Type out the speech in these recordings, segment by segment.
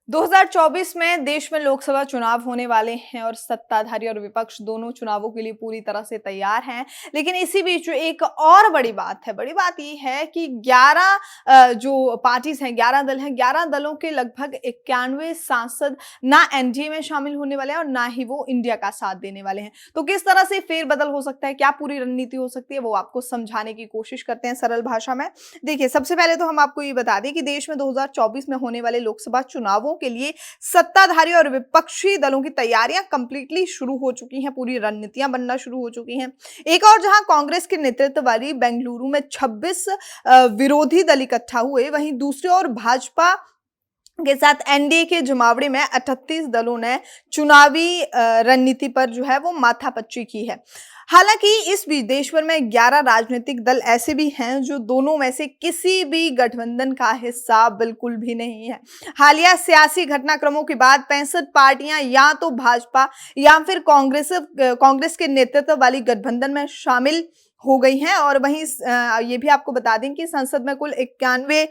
2024 में देश में लोकसभा चुनाव होने वाले हैं और सत्ताधारी और विपक्ष दोनों चुनावों के लिए पूरी तरह से तैयार हैं। लेकिन इसी बीच एक और बड़ी बात है। बड़ी बात ये है कि 11 जो पार्टीज हैं, 11 दल हैं, 11 दलों के लगभग 91 सांसद ना एनडीए में शामिल होने वाले हैं और ना ही वो इंडिया का साथ देने वाले हैं। तो किस तरह से फेरबदल हो सकता है, क्या पूरी रणनीति हो सकती है, वो आपको समझाने की कोशिश करते हैं सरल भाषा में। देखिए, सबसे पहले तो हम आपको ये बता दें कि देश में 2024 में होने वाले लोकसभा चुनावों के लिए सत्ताधारी और विपक्षी दलों की तैयारियां कंप्लीटली शुरू हो चुकी हैं, पूरी रणनीतियां बनना शुरू हो चुकी हैं। एक और जहां कांग्रेस के नेतृत्व वाली बेंगलुरु में 26 विरोधी दल इकट्ठा हुए, वहीं दूसरी ओर भाजपा के साथ एनडीए के जमावड़े में 38 दलों ने चुनावी रणनीति पर जो है वो माथापच्ची की है। हालांकि इस बीच देश भर में 11 राजनीतिक दल ऐसे भी हैं जो दोनों में से किसी भी गठबंधन का हिस्सा बिल्कुल भी नहीं है। हालिया सियासी घटनाक्रमों के बाद 65 पार्टियां या तो भाजपा या फिर कांग्रेस के नेतृत्व वाली गठबंधन में शामिल हो गई हैं। और वहीं ये भी आपको बता दें कि संसद में कुल 91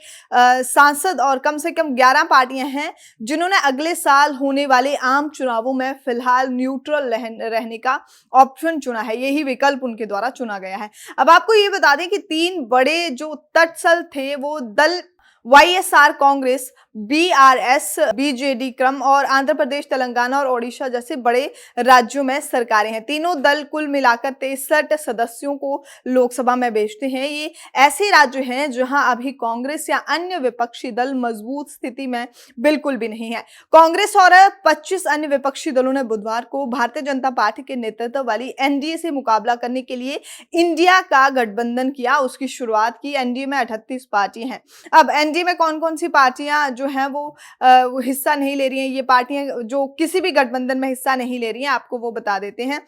सांसद और कम से कम 11 पार्टियां हैं जिन्होंने अगले साल होने वाले आम चुनावों में फिलहाल न्यूट्रल रहने का ऑप्शन चुना है। यही विकल्प उनके द्वारा चुना गया है। अब आपको ये बता दें कि 3 बड़े जो तटस्थ थे वो दल वाईएसआर कांग्रेस, बीआरएस, बीजेडी क्रम और आंध्र प्रदेश, तेलंगाना और ओडिशा जैसे बड़े राज्यों में सरकारें हैं। तीनों दल कुल मिलाकर 63 सदस्यों को लोकसभा में भेजते हैं। ये ऐसे राज्य हैं जहां अभी कांग्रेस या अन्य विपक्षी दल मजबूत स्थिति में बिल्कुल भी नहीं है। कांग्रेस और 25 अन्य विपक्षी दलों ने बुधवार को भारतीय जनता पार्टी के नेतृत्व वाली एनडीए से मुकाबला करने के लिए इंडिया का गठबंधन किया। उसकी शुरुआत की। एनडीए में 38 पार्टी हैं। अब एनडीए में कौन कौन सी पार्टियां जो हैं वो हिस्सा नहीं ले रही हैं, ये पार्टियां जो किसी भी गठबंधन में हिस्सा नहीं ले रही हैं, आपको वो बता देते हैं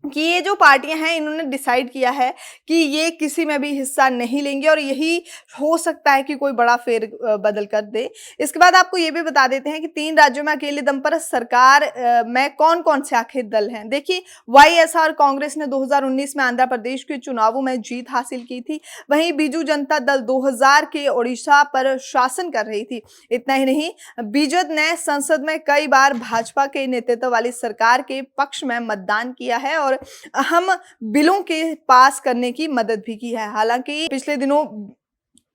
कि ये जो पार्टियां हैं इन्होंने डिसाइड किया है कि ये किसी में भी हिस्सा नहीं लेंगे और यही हो सकता है कि कोई बड़ा फेर बदल कर दे। इसके बाद आपको ये भी बता देते हैं कि 3 राज्यों में अकेले दम पर सरकार में कौन कौन से आखिर दल हैं। देखिए, वाईएसआर कांग्रेस ने 2019 में आंध्र प्रदेश के चुनावों में जीत हासिल की थी। वहीं बीजू जनता दल 2000 के ओडिशा पर शासन कर रही थी। इतना ही नहीं, बीजेड ने संसद में कई बार भाजपा के नेतृत्व वाली सरकार के पक्ष में मतदान किया है और अहम बिलों के पास करने की मदद भी की है। हालांकि पिछले दिनों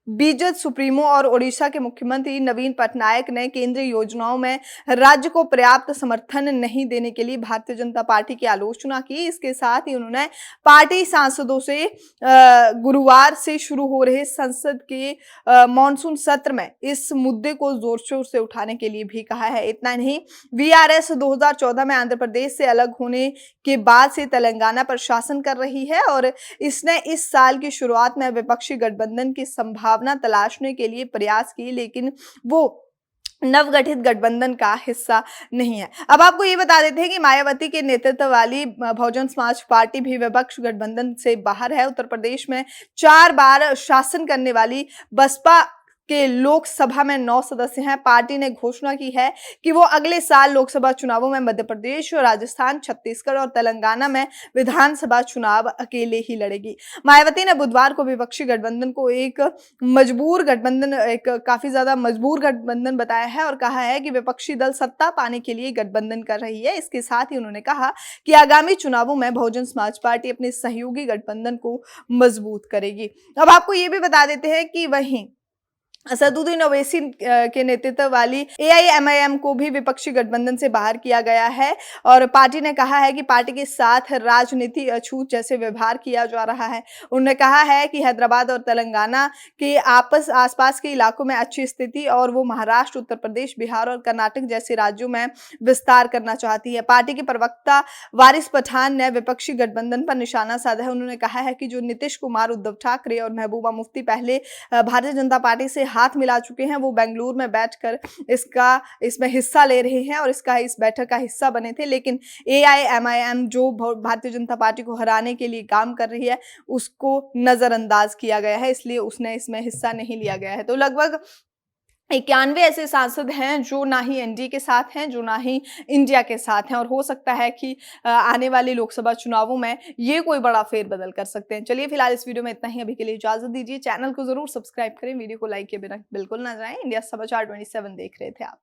बीजेड सुप्रीमो और ओडिशा के मुख्यमंत्री नवीन पटनायक ने केंद्रीय योजनाओं में राज्य को पर्याप्त समर्थन नहीं देने के लिए भारतीय जनता पार्टी की आलोचना की। इसके साथ ही उन्होंने पार्टी सांसदों से गुरुवार से शुरू हो रहे संसद के मॉनसून सत्र में इस मुद्दे को जोर शोर से उठाने के लिए भी कहा है। इतना नहीं, वीआरएस 2014 में आंध्र प्रदेश से अलग होने के बाद से तेलंगाना पर शासन कर रही है और इसने इस साल की शुरुआत में विपक्षी गठबंधन की संभावना तलाशने के लिए प्रयास किए, लेकिन वो नवगठित गठबंधन का हिस्सा नहीं है। अब आपको ये बता देते हैं कि मायावती के नेतृत्व वाली बहुजन समाज पार्टी भी विपक्ष गठबंधन से बाहर है। उत्तर प्रदेश में 4 बार शासन करने वाली बसपा के लोकसभा में 9 सदस्य हैं। पार्टी ने घोषणा की है कि वो अगले साल लोकसभा चुनावों में मध्य प्रदेश, राजस्थान, छत्तीसगढ़ और तेलंगाना में विधानसभा चुनाव अकेले ही लड़ेगी। मायावती ने बुधवार को विपक्षी गठबंधन को एक काफी ज्यादा मजबूर गठबंधन बताया है और कहा है कि विपक्षी दल सत्ता पाने के लिए गठबंधन कर रही है। इसके साथ ही उन्होंने कहा कि आगामी चुनावों में बहुजन समाज पार्टी अपने सहयोगी गठबंधन को मजबूत करेगी। अब आपको ये भी बता देते हैं कि वहीं असदुद्दीन ओवैसी के नेतृत्व वाली एआईएमआईएम को भी विपक्षी गठबंधन से बाहर किया गया है और पार्टी ने कहा है कि पार्टी के साथ राजनीति अछूत जैसे व्यवहार किया जा रहा है। उन्होंने कहा है कि हैदराबाद और तेलंगाना के आसपास के इलाकों में अच्छी स्थिति और वो महाराष्ट्र, उत्तर प्रदेश, बिहार और कर्नाटक जैसे राज्यों में विस्तार करना चाहती है। पार्टी के प्रवक्ता वारिस पठान ने विपक्षी गठबंधन पर निशाना साधा है। उन्होंने कहा है कि जो नीतीश कुमार, उद्धव ठाकरे और महबूबा मुफ्ती पहले भारतीय जनता पार्टी से हाथ मिला चुके हैं, वो बेंगलुरु में बैठकर इसमें हिस्सा ले रहे हैं और इस बैठक का हिस्सा बने थे। लेकिन एआईएमआईएम जो भारतीय जनता पार्टी को हराने के लिए काम कर रही है, उसको नजरअंदाज किया गया है, इसलिए उसने इसमें हिस्सा नहीं लिया गया है। तो लगभग 91 ऐसे सांसद हैं जो ना ही एनडीए के साथ हैं, जो ना ही इंडिया के साथ हैं और हो सकता है कि आने वाले लोकसभा चुनावों में ये कोई बड़ा फेरबदल कर सकते हैं। चलिए फिलहाल इस वीडियो में इतना ही। अभी के लिए इजाजत दीजिए। चैनल को जरूर सब्सक्राइब करें, वीडियो को लाइक किए बिना बिल्कुल ना जाएं। इंडिया समाचार 27 देख रहे थे आप।